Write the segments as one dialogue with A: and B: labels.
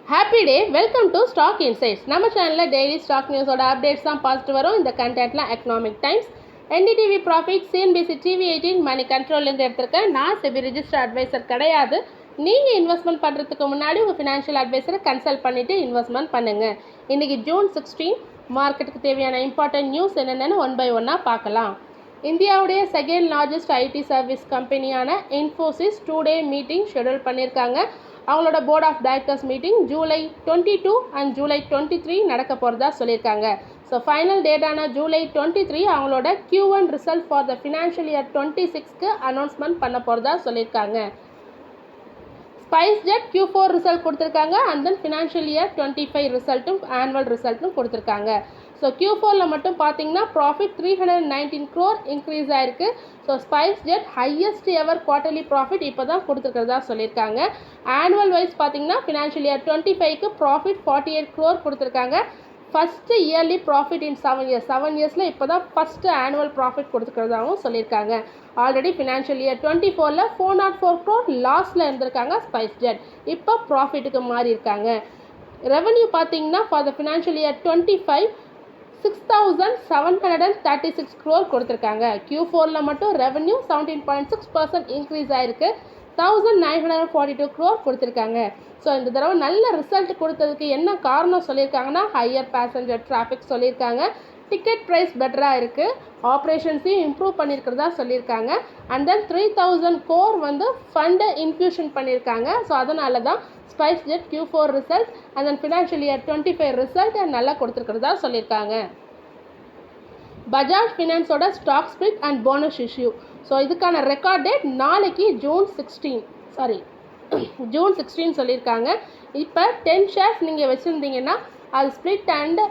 A: Happy day, welcome to stock insights. நம்ம சேனலில் daily stock நியூஸோட updates தான் பார்த்துட்டு வரும். இந்த கண்டென்ட்லாம் economic times, NDTV profit, CNBC TV 18 மணி கண்ட்ரோல்லேருந்து எடுத்திருக்கேன். நான் செபி ரிஜிஸ்டர் அட்வைசர் கிடையாது. நீங்கள் இன்வெஸ்ட்மெண்ட் பண்ணுறதுக்கு முன்னாடி உங்கள் ஃபினான்ஷியல் அட்வைசரை கன்சல்ட் பண்ணிவிட்டு இன்வெஸ்ட்மெண்ட் பண்ணுங்கள். இன்றைக்கி ஜூன் 16 மார்க்கெட்டுக்கு தேவையான இம்பார்ட்டன்ட் நியூஸ் என்னென்னு ஒன் பை ஒன்னாக பார்க்கலாம். இந்தியாவுடைய செகண்ட் லார்ஜஸ்ட் ஐடி சர்வீஸ் கம்பெனியான இன்ஃபோசிஸ் 2-day மீட்டிங் ஷெடியூல் பண்ணியிருக்காங்க. அவங்களோட board of directors meeting July 22 and July 23 நடக்க போகிறதா சொல்லியிருக்காங்க. ஸோ ஃபைனல் டேட்டான ஜூலை 23 அவங்களோட Q1 result for the financial year 26க்கு அனௌன்ஸ்மெண்ட் பண்ண போகிறதா சொல்லியிருக்காங்க. ஸ்பைஸ்ஜெட் Q4 ரிசல்ட் கொடுத்துருக்காங்க. அண்ட் தென் ஃபினான்ஷியல் இயர் 25 ரிசல்ட்டும் ஆனுவல் ரிசல்ட்டும் கொடுத்துருக்காங்க. ஸோ Q4ல் மட்டும் பார்த்தீங்கன்னா ப்ராஃபிட் 319 crore இன்க்ரீஸ் ஆயிருக்கு. So SpiceJet highest ever quarterly profit இப்போ தான் கொடுத்துருக்கிறதா சொல்லியிருக்காங்க. ஆனுவல் வைஸ் பார்த்தீங்கன்னா ஃபினான்ஷியல் இயர் 25க்கு ப்ராஃபிட் 48 crore கொடுத்துருக்காங்க. ஃபஸ்ட்டு இயர்லி ப்ராஃபிட் இன் 7 இயர்ஸில் இப்போ தான் ஃபஸ்ட்டு ஆனுவல் ப்ராஃபிட் கொடுத்துக்கிறதாகவும் சொல்லியிருக்காங்க. ஆல்ரெடி ஃபினான்ஷியல் இயர் 24ல் 404 crore லாஸில் இருந்திருக்காங்க ஸ்பைஸ்ஜெட். இப்போ ப்ராஃபிட்டுக்கு மாறி இருக்காங்க. ரெவன்யூ பார்த்தீங்கன்னா for the financial year 25 6,736 crore கொடுத்துருக்காங்க. Q4ல் மட்டும் ரெவன்யூ 17.6% இன்க்ரீஸ் ஆகிருக்கு. 1,942 crore கொடுத்துருக்காங்க. ஸோ இந்த தடவை நல்ல ரிசல்ட் கொடுத்ததுக்கு என்ன காரணம் சொல்லியிருக்காங்கன்னா ஹையர் பேசஞ்சர் டிராஃபிக் சொல்லியிருக்காங்க. டிக்கெட் ப்ரைஸ் பெட்டராக இருக்குது. ஆப்ரேஷன்ஸையும் இம்ப்ரூவ் பண்ணியிருக்கிறதா சொல்லியிருக்காங்க. அண்ட் தென் 3,000 crore வந்து ஃபண்டை இன்ஃபியூஷன் பண்ணியிருக்காங்க. ஸோ அதனால தான் SpiceJet Q4 result and then financial year 25 result நல்லா கொடுத்துருக்கிறதா சொல்லியிருக்காங்க. பஜாஜ் ஃபினான்ஸோட stock split and bonus issue. So இதுக்கான ரெக்கார்ட் டேட் நாளைக்கு ஜூன் 16 சொல்லியிருக்காங்க. இப்போ 10 ஷேர்ஸ் நீங்கள் வச்சுருந்தீங்கன்னா அது ஸ்பிளிட் அண்ட்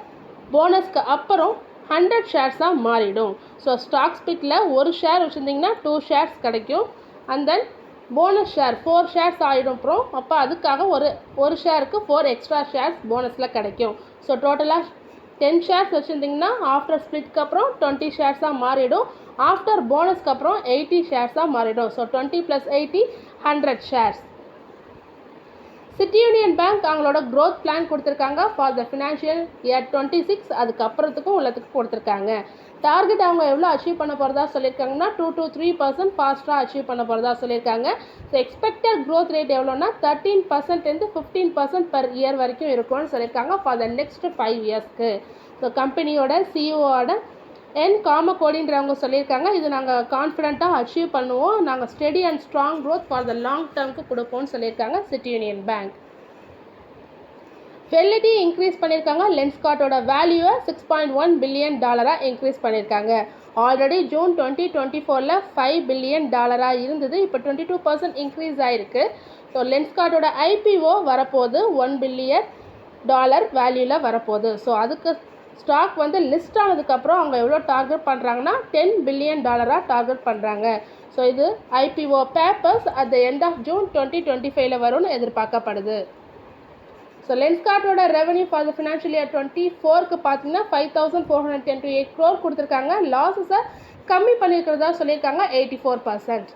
A: போனஸ்க்கு அப்புறம் 100 ஷேர்ஸாக மாறிடும். ஸோ ஸ்டாக் ஸ்பிளிட்டில் ஒரு ஷேர் வச்சுருந்தீங்கன்னா 2 ஷேர்ஸ் கிடைக்கும். And then bonus share 4 shares ஆகிடும். அப்புறம் அப்போ அதுக்காக ஒரு ஷேருக்கு 4 எக்ஸ்ட்ரா ஷேர்ஸ் போனஸில் கிடைக்கும். ஸோ டோட்டலாக 10 ஷேர்ஸ் வச்சுருந்தீங்கன்னா ஆஃப்டர் ஸ்பிளிட்க்கு அப்புறம் 20 ஷேர்ஸாக மாறிடும். ஆஃப்டர் போனஸ்க்கு அப்புறம் 80 ஷேர்ஸாக மாறிடும். So 20 + 80 100 shares. City Union bank அவங்களோட க்ரோத் பிளான் கொடுத்துருக்காங்க ஃபார் த ஃபினான்ஷியல் இயர் 26. அதுக்கப்புறத்துக்கும் உள்ளத்துக்கு கொடுத்துருக்காங்க. டார்கெட் அவங்க எவ்வளோ அச்சீவ் பண்ண போகிறதா சொல்லியிருக்காங்கன்னா 2 to 3% ஃபாஸ்ட்டாக அச்சீவ் பண்ண போகிறதா சொல்லியிருக்காங்க. ஸோ எக்ஸ்பெக்டட் க்ரோத் ரேட் எவ்வளோன்னா 13% 15% per year வரைக்கும் இருக்கும்னு சொல்லியிருக்காங்க ஃபார் த நெக்ஸ்ட் 5 இயர்ஸ்க்கு. ஸோ கம்பெனியோட சிஇஓட காமகோடின்றவங்க சொல்லியிருக்காங்க, இது நாங்கள் கான்ஃபிடென்ட்டாக அச்சீவ் பண்ணுவோம், நாங்கள் steady and strong growth for the long டேர்முக்கு கொடுப்போம்னு சொல்லியிருக்காங்க சிட்டி யூனியன் பேங்க். ஃபெலிட்டி இன்க்ரீஸ் பண்ணியிருக்காங்க. லென்ஸ்கார்ட்டோட வேல்யூவை $6.1 billion இன்க்ரீஸ் பண்ணியிருக்காங்க. ஆல்ரெடி ஜூன் 2024ல் $5 billion இருந்தது. இப்போ 22% இன்க்ரீஸ் ஆகிருக்கு. ஸோ லென்ஸ்கார்ட்டோட ஐபிஓ வரப்போகுது $1 billion வேல்யூவில் வரப்போகுது. ஸோ அதுக்கு ஸ்டாக் வந்து லிஸ்ட் ஆனதுக்கப்புறம் அவங்க எவ்வளோ டார்கெட் பண்ணுறாங்கன்னா $10 billion டார்கெட் பண்ணுறாங்க. ஸோ இது IPO papers at the end of June 2025ல் வரும்னு எதிர்பார்க்கப்படுது. ஸோ லென்ஸ்கார்ட்டோட revenue for the financial year 24க்கு பார்த்தீங்கன்னா 5,428 crore கொடுத்துருக்காங்க. லாஸஸை கம்மி பண்ணியிருக்கிறதா சொல்லியிருக்காங்க 84%.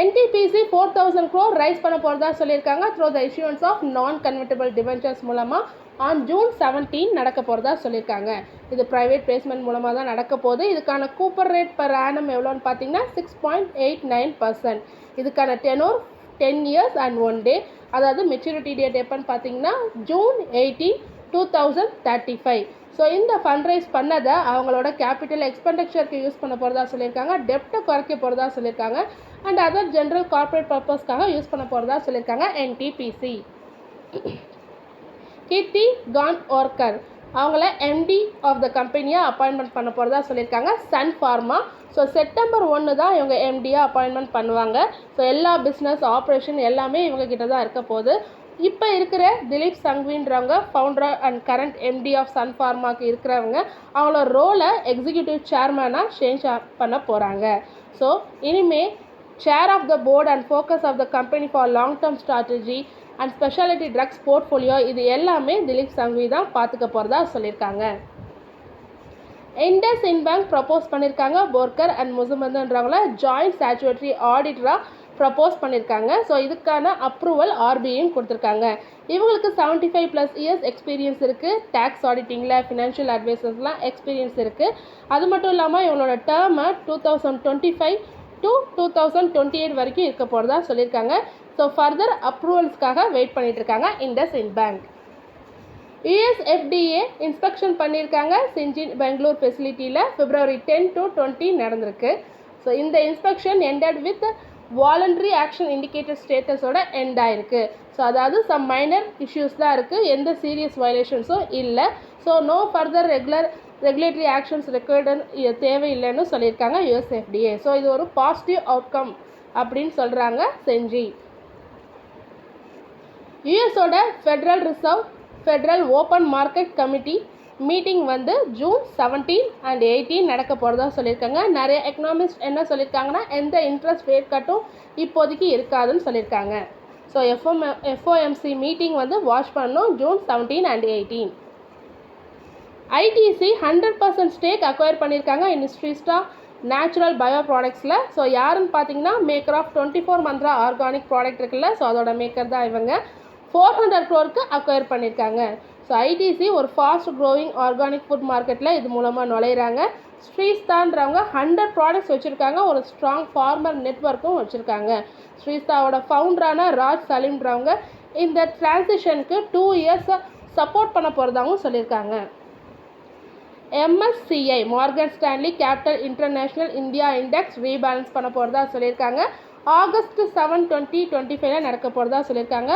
A: என்டிபிசி 4,000 crore ரைஸ் பண்ண போகிறதா சொல்லியிருக்காங்க த்ரூ த இஷ்யூன்ஸ் ஆஃப் நான் கன்வெர்ட்டபிள் டிபென்ச்சர்ஸ் மூலமாக ஆன் ஜூன் 17 நடக்க போகிறதா சொல்லியிருக்காங்க. இது ப்ரைவேட் பிளேஸ்மெண்ட் மூலமாக தான் நடக்க போகுது. இதுக்கான கூப்பர் ரேட் per annum எவ்வளோன்னு பார்த்தீங்கன்னா 6.89%. இதுக்கான டெனோர் 10 years and 1 day. அதாவது மெச்சூரிட்டி டேட் எப்போன்னு பார்த்தீங்கன்னா ஜூன் 18, 2035. ஸோ இந்த ஃபண்ட் ரைஸ் பண்ணதை அவங்களோட கேபிட்டல் எக்ஸ்பெண்டிச்சருக்கு யூஸ் பண்ண போகிறதா சொல்லியிருக்காங்க. டெப்ட்டை குறைக்க போகிறதா சொல்லியிருக்காங்க. அண்ட் அதர் ஜென்ரல் கார்ப்பரேட் பர்பஸ்க்காக யூஸ் பண்ண போகிறதா சொல்லியிருக்காங்க என்டிபிசி. கீர்த்தி கான்ஓர்கர் அவங்கள எம்டி ஆஃப் த கம்பெனியாக அப்பாயின்மெண்ட் பண்ண போகிறதா சொல்லியிருக்காங்க சன் ஃபார்மா. ஸோ செப்டம்பர் 1 தான் இவங்க எம்டியாக அப்பாயின்மெண்ட் பண்ணுவாங்க. ஸோ எல்லா பிஸ்னஸ் ஆப்ரேஷன் எல்லாமே இவங்க கிட்ட தான் இருக்க போகுது. இப்போ இருக்கிற திலீப் சங்வின்றவங்க founder and current MD of Sun ஃபார்மாவுக்கு இருக்கிறவங்க அவங்களோட ரோலை எக்ஸிக்யூட்டிவ் சேர்மனாக சேஞ்ச் பண்ண போகிறாங்க. ஸோ இனிமேல் chair of the board and focus of the company for long term strategy and speciality drugs portfolio இது எல்லாமே திலீப் சங்வி தான் பார்த்துக்க போகிறதா சொல்லியிருக்காங்க. இண்டஸ் இன் பேங்க் ப்ரப்போஸ் பண்ணியிருக்காங்க போர்கர் அண்ட் முசமதுன்றவங்கள ஜாயிண்ட் ஸ்டாச்சுவரி ஆடிட்டராக ப்ரப்போஸ் பண்ணியிருக்காங்க. ஸோ இதுக்கான அப்ரூவல் ஆர்பிஐயும் கொடுத்துருக்காங்க. இவங்களுக்கு 75+ இயர்ஸ் எக்ஸ்பீரியன்ஸ் இருக்குது. டேக்ஸ் ஆடிட்டிங்கில் ஃபினான்ஷியல் அட்வைசர்ஸ்லாம் எக்ஸ்பீரியன்ஸ் இருக்குது. அது மட்டும் இல்லாமல் இவங்களோட டேர்மை 2025 to 2028 வரைக்கும் இருக்க போகிறதா சொல்லியிருக்காங்க. ஸோ ஃபர்தர் அப்ரூவல்ஸ்க்காக வெயிட் பண்ணிட்டு இருக்காங்க IndusInd Bank. USFDA இன்ஸ்பெக்ஷன் பண்ணியிருக்காங்க சிஞ்சின் பெங்களூர் ஃபெசிலிட்டியில் February 10 to 20 நடந்திருக்கு. ஸோ இந்த inspection ended with voluntary action indicator ஸ்டேட்டஸோட எண்ட் ஆயிருக்கு. ஸோ அதாவது சம் மைனர் இஷ்யூஸ் தான் இருக்குது, எந்த சீரியஸ் வயலேஷன்ஸும் இல்லை. So no further regulatory actions required தேவையில்லைன்னு சொல்லியிருக்காங்க USFDA. ஸோ இது ஒரு பாசிட்டிவ் அவுட்கம் அப்படின்னு சொல்கிறாங்க செஞ்சி. யூஎஸோட federal reserve federal open market committee meeting வந்து June 17 and 18 நடக்க போகிறதா சொல்லியிருக்காங்க. நிறைய எக்கனாமிஸ்ட் என்ன சொல்லியிருக்காங்கன்னா எந்த இன்ட்ரெஸ்ட் ரேட் கட்டும் இப்போதைக்கு இருக்காதுன்னு சொல்லியிருக்காங்க. ஸோ FOMC மீட்டிங் வந்து வாட்ச் பண்ணணும் June 17 and 18. ITC 100% stake acquire பண்ணியிருக்காங்க இன்ஸ்ட்ரீஸ்டா நேச்சுரல் பயோ ப்ராடக்ட்ஸில். ஸோ யாருன்னு பார்த்தீங்கன்னா maker of 24 Mantra organic product இருக்குல்ல, ஸோ அதோட மேக்கர் தான் இவங்க. 400 crore அக்வயர் பண்ணியிருக்காங்க. ஸோ ITC ஒரு ஃபாஸ்ட் க்ரோவிங் ஆர்கானிக் ஃபுட் மார்க்கெட்டில் இது மூலமாக நுழையிறாங்க. ஸ்ரீஸ்தான்றவங்க 100 ப்ராடக்ட்ஸ் வச்சுருக்காங்க, ஒரு ஸ்ட்ராங் ஃபார்மர் நெட்வொர்க்கும் வச்சுருக்காங்க. ஸ்ரீஸ்தாவோட ஃபவுண்டரான ராஜ் சலீம்ன்றவங்க இந்த டிரான்சிஷனுக்கு 2 years சப்போர்ட் பண்ண போகிறதாகவும் சொல்லியிருக்காங்க. MSCI Morgan Stanley capital international India index rebalance பண்ண போகிறதா சொல்லியிருக்காங்க. August 7, 2025 நடக்க போகிறதா சொல்லியிருக்காங்க.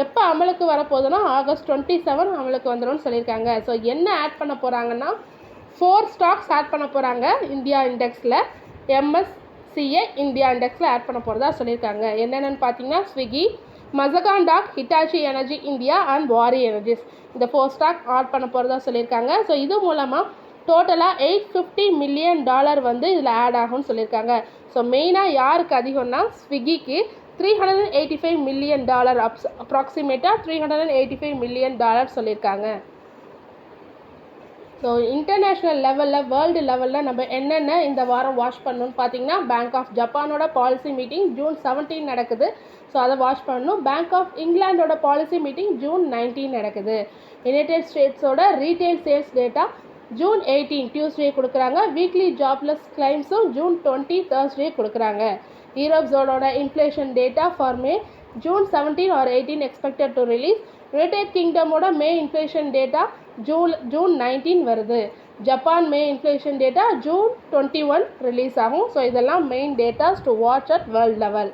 A: எப்போ அமலுக்கு வரப்போகுதுன்னா August 27 அமலுக்கு வந்துடும் சொல்லியிருக்காங்க. ஸோ என்ன ஆட் பண்ண போகிறாங்கன்னா 4 ஸ்டாக்ஸ் ஆட் பண்ண போகிறாங்க இந்தியா இண்டெக்ஸில். MSCI இந்தியா இண்டெக்ஸில் ஆட் பண்ண போகிறதா சொல்லியிருக்காங்க. என்னென்னு பார்த்தீங்கன்னா Swiggy, Mazagon Dock, Hitachi Energy India and Waaree Energies, இந்த 4 ஸ்டாக் ஆட் பண்ண போகிறதா சொல்லியிருக்காங்க. ஸோ இது மூலமாக டோட்டலாக $850 million வந்து இதில் ஆட் ஆகும்னு சொல்லியிருக்காங்க. ஸோ மெயினாக யாருக்கு அதிகம்னா ஸ்விக்கிக்கு $385 million, அப்ராக்சிமேட்டாக $385 million சொல்லியிருக்காங்க. ஸோ இன்டர்நேஷ்னல் லெவலில் வேர்ல்டு லெவலில் நம்ம என்னென்ன இந்த வாரம் வாட்ச் பண்ணணும்னு பார்த்தீங்கன்னா பேங்க் ஆஃப் ஜப்பானோட பாலிசி மீட்டிங் June 17 நடக்குது. ஸோ அதை வாட்ச் பண்ணணும். பேங்க் ஆஃப் இங்கிலாண்டோட பாலிசி மீட்டிங் June 19 நடக்குது. யுனைடெட் ஸ்டேட்ஸோட retail sales data June 18 Tuesday கொடுக்குறாங்க. வீக்லி ஜாப்லெஸ் கிளைம்ஸும் June 20 தேர்ஸ்டே கொடுக்குறாங்க. யூரோப் ஜோனோட inflation data for May June 17 or 18 expected to release. United கிங்டமோட மே இன்ஃப்ளேஷன் டேட்டா June 19 வருது. Japan May inflation data June 21 release ஆகும். So இதெல்லாம் main datas to watch at world level.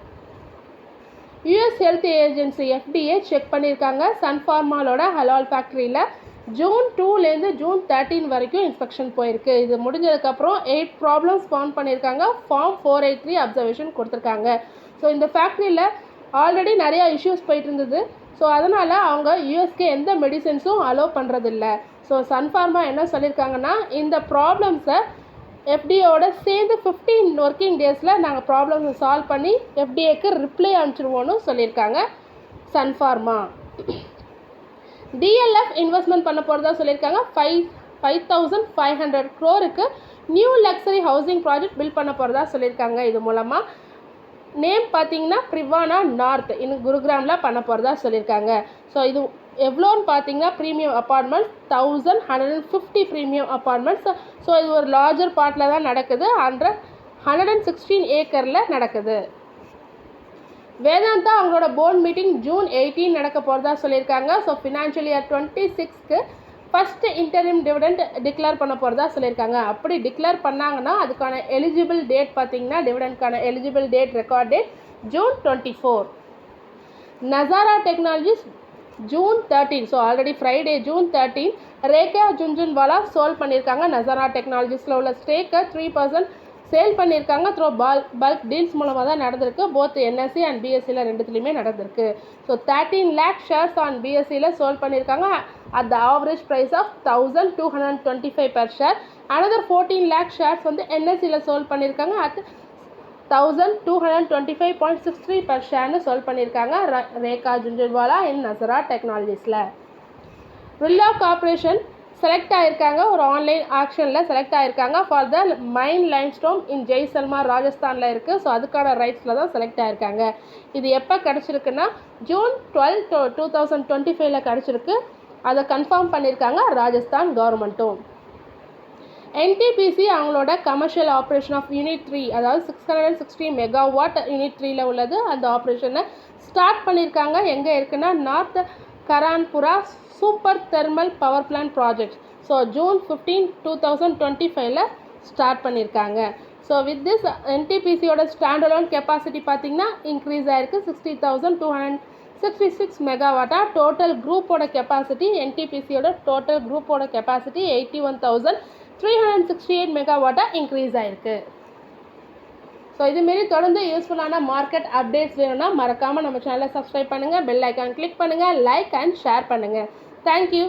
A: US health agency FDA check பண்ணியிருக்காங்க சன்ஃபார்மாலோட ஹலால் ஃபேக்ட்ரியில். June 2லேருந்து June 13 வரைக்கும் inspection போயிருக்கு. இது முடிஞ்சதுக்கப்புறம் 8 ப்ராப்ளம்ஸ் ஃபவுண்ட் பண்ணியிருக்காங்க. ஃபார்ம் 483 அப்சர்வேஷன் கொடுத்துருக்காங்க. ஸோ இந்த ஃபேக்ட்ரியில் ஆல்ரெடி நிறையா இஷ்யூஸ் போயிட்டு இருந்தது. ஸோ அதனால் அவங்க யூஎஸ்க்கு எந்த மெடிசன்ஸும் அலோவ் பண்ணுறதில்ல. ஸோ சன்ஃபார்மா என்ன சொல்லியிருக்காங்கன்னா இந்த ப்ராப்ளம்ஸை FDAவோட சேர்ந்து 15 ஒர்க்கிங் டேஸில் நாங்கள் ப்ராப்ளம்ஸை சால்வ் பண்ணி FDAக்கு ரிப்ளை அனுப்பிச்சிடுவோன்னு சொல்லியிருக்காங்க சன்ஃபார்மா. DLF இன்வெஸ்ட்மெண்ட் பண்ண போகிறதா சொல்லியிருக்காங்க. 5,500 crore new luxury housing project build பண்ண போகிறதா சொல்லியிருக்காங்க. இது மூலமாக நேம் பார்த்தீங்கன்னா பிரிவானா நார்த் இன்னும் குருகிராமில் பண்ண போகிறதா சொல்லியிருக்காங்க. ஸோ இது எவ்வளோன்னு பார்த்தீங்கன்னா premium apartments 1150 premium apartments. So இது ஒரு லார்ஜர் பார்ட்டில் தான் நடக்குது. 116 ஏக்கரில் நடக்குது. வேதாந்தா அவங்களோட போர்ட் மீட்டிங் June 18 நடக்க போகிறதா சொல்லியிருக்காங்க. ஸோ ஃபினான்ஷியல் இயர் 26க்கு ஃபஸ்ட்டு இன்டரிம் டிவிடெண்ட் டிக்ளேர் பண்ண போகிறதா சொல்லியிருக்காங்க. அப்படி டிக்ளேர் பண்ணாங்கன்னா அதுக்கான எலிஜிபிள் டேட் பார்த்தீங்கன்னா டிவிடெண்ட்கான eligible date record date June 24. Nazara Technologies June 13. So already Friday June 13 Rekha Jhunjhunwala sold பண்ணியிருக்காங்க. நசாரா டெக்னாலஜிஸில் உள்ள ஸ்டேக்கை 3% சேல் பண்ணியிருக்காங்க. த்ரோ பல்க் டீல்ஸ் மூலமாக தான் நடந்திருக்கு. போத் NSE அண்ட் BSEல ரெண்டுத்துலேயுமே நடந்திருக்கு. ஸோ 13 lakh ஷேர்ஸ் ஆன் BSEல சோல்வ் பண்ணியிருக்காங்க at the average price of 1225 per share. another 14 lakh ஷேர்ஸ் வந்து NSEல சோல்வ் பண்ணியிருக்காங்க அட் 1225.63 per ஷேர்னு சோல்வ் பண்ணியிருக்காங்க ரேகா ஜுன்ஜுன்வாலா இன் நசரா டெக்னாலஜிஸில். ரில்லா கார்பரேஷன் செலக்ட் ஆகியிருக்காங்க, ஒரு ஆன்லைன் ஆக்ஷனில் செலக்ட் ஆகியிருக்காங்க for the mine limestone in Jaisalmer ராஜஸ்தானில் இருக்குது. ஸோ அதுக்கான ரைட்ஸில் தான் செலக்ட் ஆகியிருக்காங்க. இது எப்போ கிடச்சிருக்குன்னா June 12, 2025 கிடச்சிருக்கு. அதை கன்ஃபார்ம் பண்ணியிருக்காங்க ராஜஸ்தான் கவர்மெண்ட்டும். NTPC அவங்களோட கமர்ஷியல் ஆப்ரேஷன் ஆஃப் யூனிட் 3, அதாவது 660 மெகாவாட் யூனிட் 3ல உள்ளது. அந்த ஆப்ரேஷனை ஸ்டார்ட் பண்ணியிருக்காங்க. எங்கே இருக்குன்னா north Karanpura super thermal power plant project. So June 15, 2025 start பண்ணியிருக்காங்க. ஸோ வித் திஸ் NTPCயோட ஸ்டாண்டலோன் கெப்பாசிட்டி பார்த்திங்கன்னா இன்க்ரீஸ் ஆகிருக்கு 60,266 மெகாவாட்டாக. டோட்டல் குரூப்போட கெப்பாசிட்டி, NTPCயோட டோட்டல் குரூப்போட கெப்பாசிட்டி 81,368 மெகாவாட்டாக இன்க்ரீஸ் ஆகிருக்கு. ஸோ இதுமாரி தொடர்ந்து யூஸ்ஃபுல்லான மார்க்கெட் அப்டேட்ஸ் வேணும்னா மறக்காமல் நம்ம சேனலை சப்ஸ்கிரைப் பண்ணுங்கள், பெல் ஐக்கான் கிளிக் பண்ணுங்கள், லைக் அண்ட் ஷேர் பண்ணுங்கள். தேங்க்யூ.